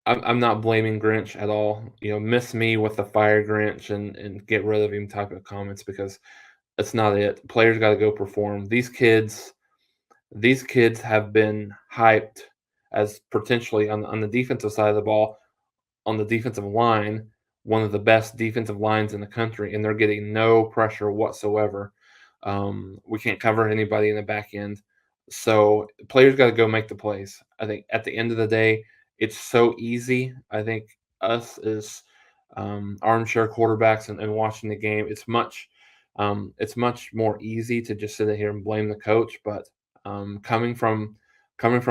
I'm not blaming Grinch at all. Miss me with the fire Grinch and get rid of him type of comments because that's not it. Players got to go perform. These kids have been hyped as potentially on the defensive side of the ball, on the defensive line, one of the best defensive lines in the country, and they're getting no pressure whatsoever. We can't cover anybody in the back end. So players got to go make the plays. I think at the end of the day, it's so easy. I think us as armchair quarterbacks and watching the game, it's much more easy to just sit here and blame the coach. But coming from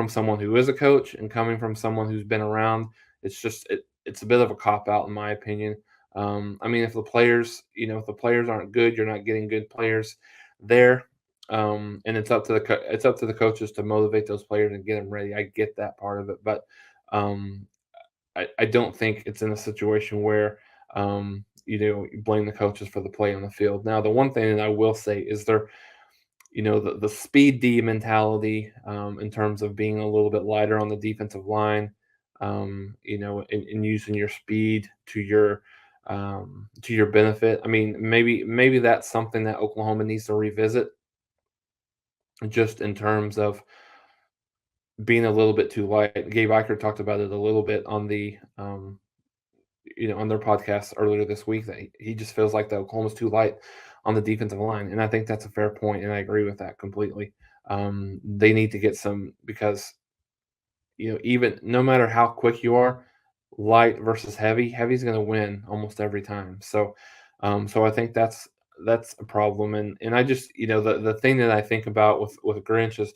someone who is a coach and coming from someone who's been around, it's a bit of a cop out in my opinion. I mean, if the players aren't good, you're not getting good players there. And it's up to the coaches to motivate those players and get them ready. I get that part of it, but um, I don't think it's in a situation where you blame the coaches for the play on the field. Now, the one thing that I will say is the speed D mentality, in terms of being a little bit lighter on the defensive line, and using your speed to your benefit. I mean, maybe that's something that Oklahoma needs to revisit, just in terms of being a little bit too light. Gabe Eicher talked about it a little bit on their podcast earlier this week, that he just feels like the Oklahoma's too light on the defensive line, and I think that's a fair point, and I agree with that completely. They need to get some, because even no matter how quick you are, light versus heavy's going to win almost every time. So I think that's a problem, and I just the thing that I think about with Grinch is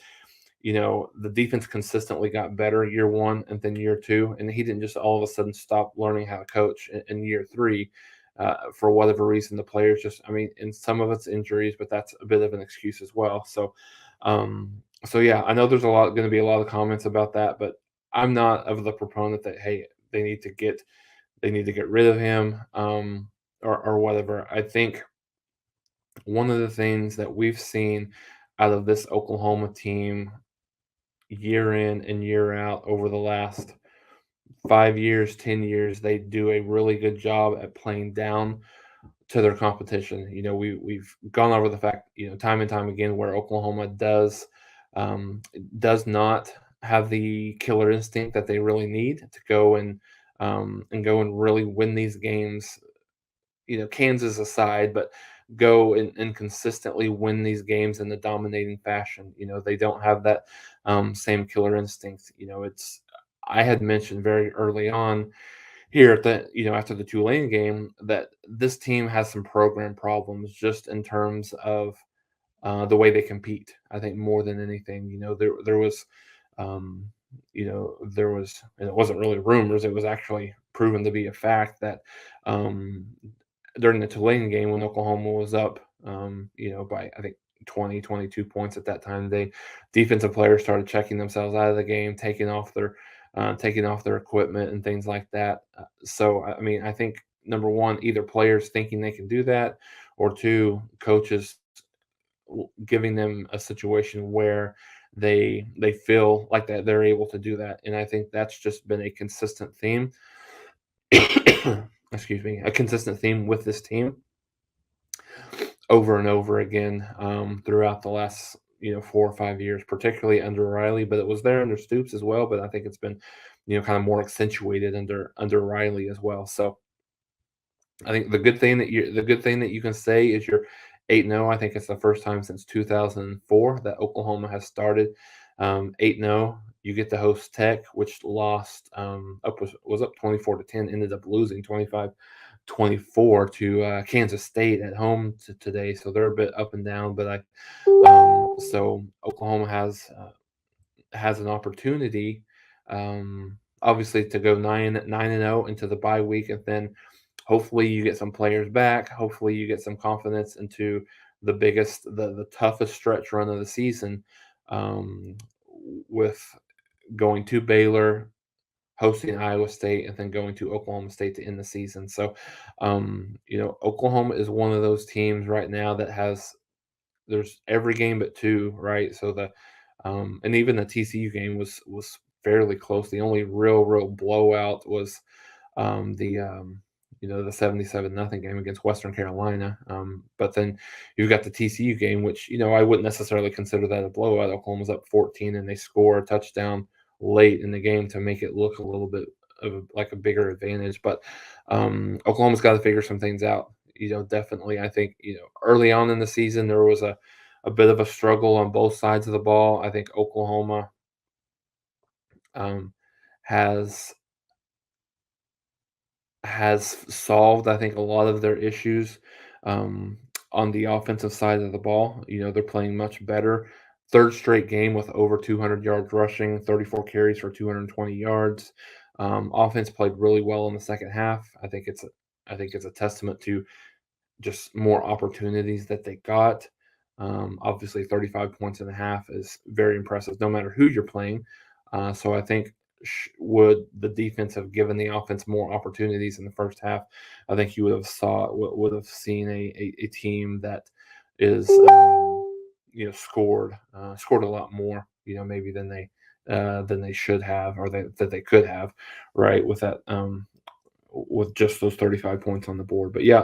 the defense consistently got better year one and then year two, and he didn't just all of a sudden stop learning how to coach in year three. For whatever reason, the players just, I mean, and some of it's injuries, but that's a bit of an excuse as well. So yeah, I know there's going to be a lot of comments about that, but I'm not of the proponent that, hey, they need to get rid of him, or whatever. I think one of the things that we've seen out of this Oklahoma team year in and year out over the last 5 years, 10 years, they do a really good job at playing down to their competition. We've gone over the fact, time and time again, where Oklahoma does not have the killer instinct that they really need to go and really win these games. Kansas aside, but go and consistently win these games in the dominating fashion. They don't have that same killer instinct. I had mentioned very early on here after the Tulane game, that this team has some program problems, just in terms of the way they compete. I think more than anything, um, and it wasn't really rumors; it was actually proven to be a fact that um, during the Tulane game, when Oklahoma was up, by I think 20, 22 points at that time, they defensive players started checking themselves out of the game, taking off their equipment and things like that. So I mean, I think number one, either players thinking they can do that, or two, coaches giving them a situation where they feel like that they're able to do that. And I think that's just been a consistent theme. Excuse me, a consistent theme with this team over and over again, throughout the last 4 or 5 years, particularly under Riley, but it was there under Stoops as well. But I think it's been kind of more accentuated under Riley as well. So I think the good thing that you can say is you're 8-0. I think it's the first time since 2004 that Oklahoma has started 8-0. You get to host Tech, which lost was up 24-10, ended up losing 25-24 to Kansas State at home today. So they're a bit up and down, but so Oklahoma has an opportunity, obviously, to go 9-0 into the bye week, and then hopefully you get some players back. Hopefully you get some confidence into the toughest stretch run of the season, um, with going to Baylor, hosting Iowa State, and then going to Oklahoma State to end the season. So, Oklahoma is one of those teams right now that there's every game but two, right? So and even the TCU game was fairly close. The only real blowout was the the 77-0 game against Western Carolina. But then you've got the TCU game, which I wouldn't necessarily consider that a blowout. Oklahoma's up 14, and they score a touchdown late in the game to make it look a little bit of like a bigger advantage. But Oklahoma's got to figure some things out. Definitely, I think early on in the season there was a bit of a struggle on both sides of the ball. I think Oklahoma um, has has solved, I think, a lot of their issues um, on the offensive side of the ball. They're playing much better. Third straight game with over 200 yards rushing, 34 carries for 220 yards. Offense played really well in the second half. I think it's a testament to just more opportunities that they got. Obviously, 35 points and a half is very impressive, no matter who you're playing. So I think would the defense have given the offense more opportunities in the first half, I think you would have seen a team that is scored a lot more, maybe than they should have, or that they could have, right, with just those 35 points on the board. But yeah,